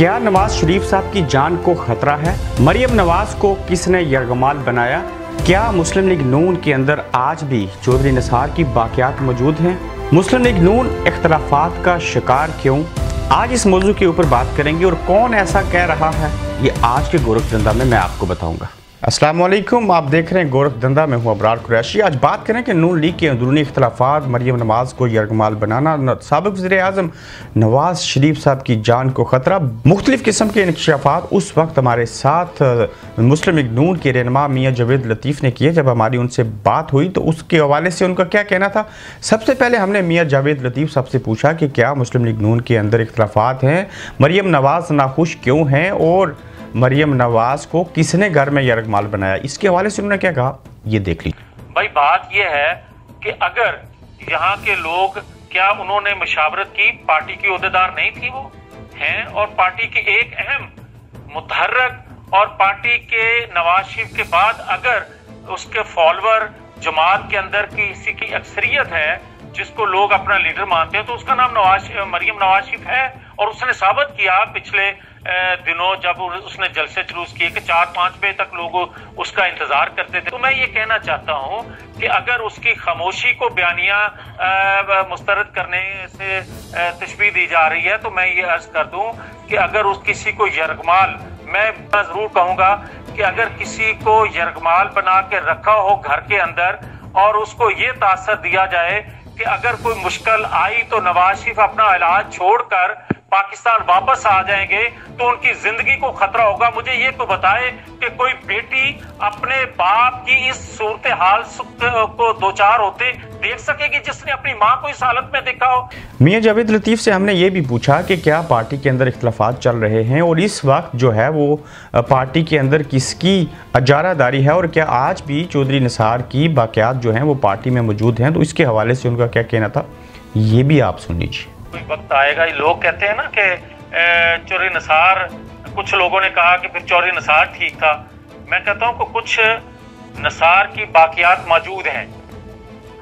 क्या नवाज शरीफ साहब की जान को खतरा है? मरियम नवाज को किसने यरगमाल बनाया? क्या मुस्लिम लीग नून के अंदर आज भी चौधरी निसार की बाक़ियात मौजूद हैं? मुस्लिम लीग नून इख्तलाफात का शिकार क्यों? आज इस मौजू के ऊपर बात करेंगे और कौन ऐसा कह रहा है ये आज के गोरख धंधा में मैं आपको बताऊंगा। अस्सलाम वालेकुम, आप देख रहे हैं गोरख धंधा में हूँ अबरार कुरैशी। आज बात करें कि नून लीग के अंदरूनी इख्तलाफात, मरियम नवाज को यरगमाल बनाना, साबिक़ वज़ीर-ए-आज़म नवाज शरीफ साहब की जान को ख़तरा, मुख्तलिफ़ किस्म के इंकशाफात। उस वक्त हमारे साथ मुस्लिम लीग नून के रहनुमा मियाँ जावेद लतीफ़ ने किए। जब हमारी उनसे बात हुई तो उसके हवाले से उनका क्या कहना था। सबसे पहले हमने मियाँ जावेद लतीफ़ साहब से पूछा कि क्या मुस्लिम लीग नून के अंदर इख्तलाफात हैं, मरियम नवाज नाखुश क्यों हैं और मरियम नवाज को किसने घर में यरगमाल बनाया। इसके हवाले से उन्होंने क्या कहा, ये देख लीजिए। भाई बात यह है कि अगर यहाँ के लोग, क्या उन्होंने मशावरत की? पार्टी की ओहदेदार नहीं थी, वो हैं और पार्टी के एक अहम मुतहर्रिक, और पार्टी के नवाज शरीफ के बाद अगर उसके फॉलोअर जमात के अंदर किसी की अक्सरियत है जिसको लोग अपना लीडर मानते हैं तो उसका नाम मरियम नवाज शरीफ है। और उसने साबित किया पिछले दिनों जब उसने जलसे जुलूस किए कि 4-5 बजे तक लोग उसका इंतजार करते थे। तो मैं ये कहना चाहता हूं कि अगर उसकी खामोशी को बयानिया मुस्तरद करने से तशबीह दी जा रही है तो मैं ये अर्ज कर दूं कि अगर उस किसी को यरगमाल, मैं जरूर कहूंगा कि अगर किसी को यरगमाल बना के रखा हो घर के अंदर और उसको ये तासर दिया जाए कि अगर कोई मुश्किल आई तो नवाज शरीफ अपना इलाज छोड़कर पाकिस्तान वापस आ जाएंगे तो उनकी जिंदगी को खतरा होगा। मुझे ये तो बताए कि कोई बेटी अपने बाप की इस सूरत हाल को दो चार होते देख सकेगी जिसने अपनी माँ को इस हालत में देखा हो। मियाँ जावेद लतीफ़ से हमने ये भी पूछा कि क्या पार्टी के अंदर इख्तलाफात चल रहे हैं और इस वक्त जो है वो पार्टी के अंदर किसकी अजारादारी है और क्या आज भी चौधरी निसार की बाक़ियात जो हैं वो पार्टी में मौजूद हैं। तो इसके हवाले से उनका क्या कहना था, ये भी आप सुन लीजिए। कोई वक्त आएगा, लोग कहते हैं ना कि चौधरी निसार, कुछ लोगों ने कहा कि फिर चौधरी निसार ठीक था। मैं कहता हूं कि कुछ निसार की बाक़ियात मौजूद हैं।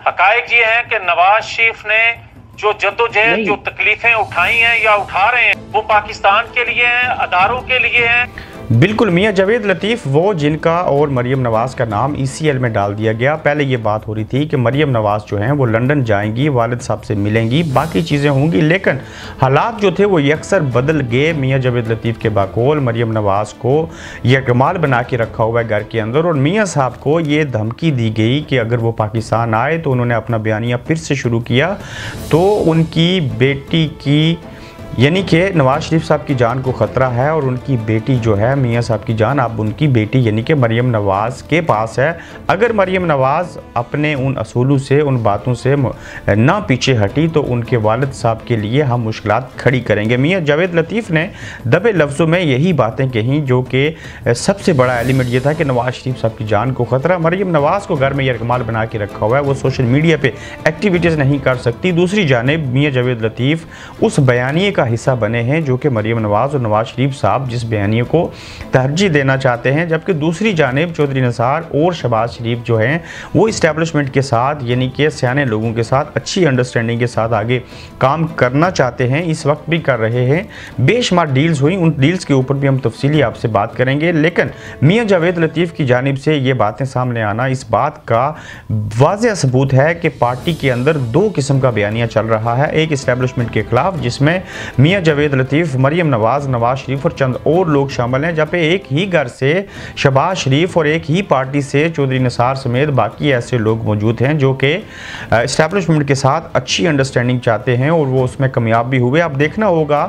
हकायक ये है कि नवाज शरीफ ने जो जद्दोजहद, जो तकलीफें उठाई हैं या उठा रहे हैं वो पाकिस्तान के लिए हैं, अदारों के लिए हैं। बिल्कुल, मियाँ जावेद लतीफ़ वो जिनका और मरियम नवाज़ का नाम ECL में डाल दिया गया। पहले ये बात हो रही थी कि मरियम नवाज़ जो हैं वो लंदन जाएंगी, वालिद साहब से मिलेंगी, बाकी चीज़ें होंगी, लेकिन हालात जो थे वो यकसर बदल गए। मियाँ जावेद लतीफ़ के बाकौल मरियम नवाज़ को यरगमाल बना के रखा हुआ है घर के अंदर और मियाँ साहब को ये धमकी दी गई कि अगर वो पाकिस्तान आए तो उन्होंने अपना बयानिया फिर से शुरू किया तो उनकी बेटी की, यानी कि नवाज शरीफ साहब की जान को ख़तरा है और उनकी बेटी जो है मियाँ साहब की जान अब उनकी बेटी यानी कि मरियम नवाज़ के पास है। अगर मरियम नवाज़ अपने उन असूलों से, उन बातों से ना पीछे हटी तो उनके वालिद साहब के लिए हम मुश्किलात खड़ी करेंगे। मियाँ जावेद लतीफ़ ने दबे लफ्ज़ों में यही बातें कहीं जो कि सबसे बड़ा एलिमेंट ये था कि नवाज शरीफ साहब की जान को ख़तरा। मरियम नवाज़ को घर में यरगमाल बना के रखा हुआ है, वो सोशल मीडिया पर एक्टिविटीज़ नहीं कर सकती। दूसरी जानिब मियाँ जावेद लतीफ़ उस बयानिए का हिस्सा बने हैं जो कि मरियम नवाज और नवाज शरीफ साहब जिस बयानिए को तरजीह देना चाहते हैं, जबकि दूसरी जानिब चौधरी निसार और शहबाज शरीफ जो हैं वो इस्टेब्लिशमेंट के साथ, यानी कि सियाने लोगों के साथ अच्छी अंडरस्टैंडिंग के साथ आगे काम करना चाहते हैं, इस वक्त भी कर रहे हैं। बेशुमार डील्स हुई, उन डील्स के ऊपर भी हम तफसीली आपसे बात करेंगे, लेकिन मियाँ जावेद लतीफ़ की जानिब से ये बातें सामने आना इस बात का वाज़ेह सबूत है कि पार्टी के अंदर दो किस्म का बयानिया चल रहा है। एक इस्टेब्लिशमेंट के खिलाफ जिसमें मियाँ जावेद लतीफ़, मरियम नवाज, नवाज शरीफ और चंद और लोग शामिल हैं, जहाँ पे एक ही घर से शहबाज शरीफ और एक ही पार्टी से चौधरी निसार समेत बाकी ऐसे लोग मौजूद हैं जो कि इस्टेब्लिशमेंट के साथ अच्छी अंडरस्टैंडिंग चाहते हैं और वो उसमें कामयाब भी हुए। अब देखना होगा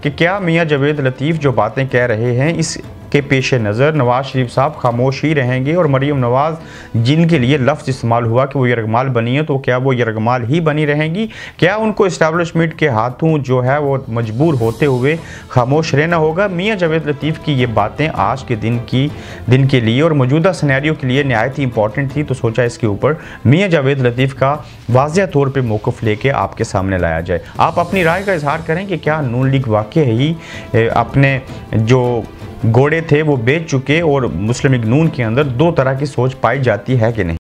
कि क्या मियाँ जावेद लतीफ़ जो बातें कह रहे हैं इस के पेश नज़र नवाज शरीफ साहब खामोश ही रहेंगे और मरियम नवाज जिनके लिए लफ्ज़ इस्तेमाल हुआ कि वो यरगमाल बनी है तो क्या वो यरगमाल ही बनी रहेंगी? क्या उनको इस्टेब्लिशमेंट के हाथों जो है वो मजबूर होते हुए खामोश रहना होगा? मियाँ जावेद लतीफ़ की ये बातें आज के दिन के लिए और मौजूदा सिनेरियो के लिए नहायत ही इंपॉर्टेंट थी, तो सोचा इसके ऊपर मियाँ जावेद लतीफ़ का वाज़ेह तौर पर मौक़िफ़ लेके आपके सामने लाया जाए। आप अपनी राय का इजहार करें कि क्या नून लीग वाकई ही अपने जो घोड़े थे वो बेच चुके और मुस्लिम लीग नून के अंदर दो तरह की सोच पाई जाती है कि नहीं।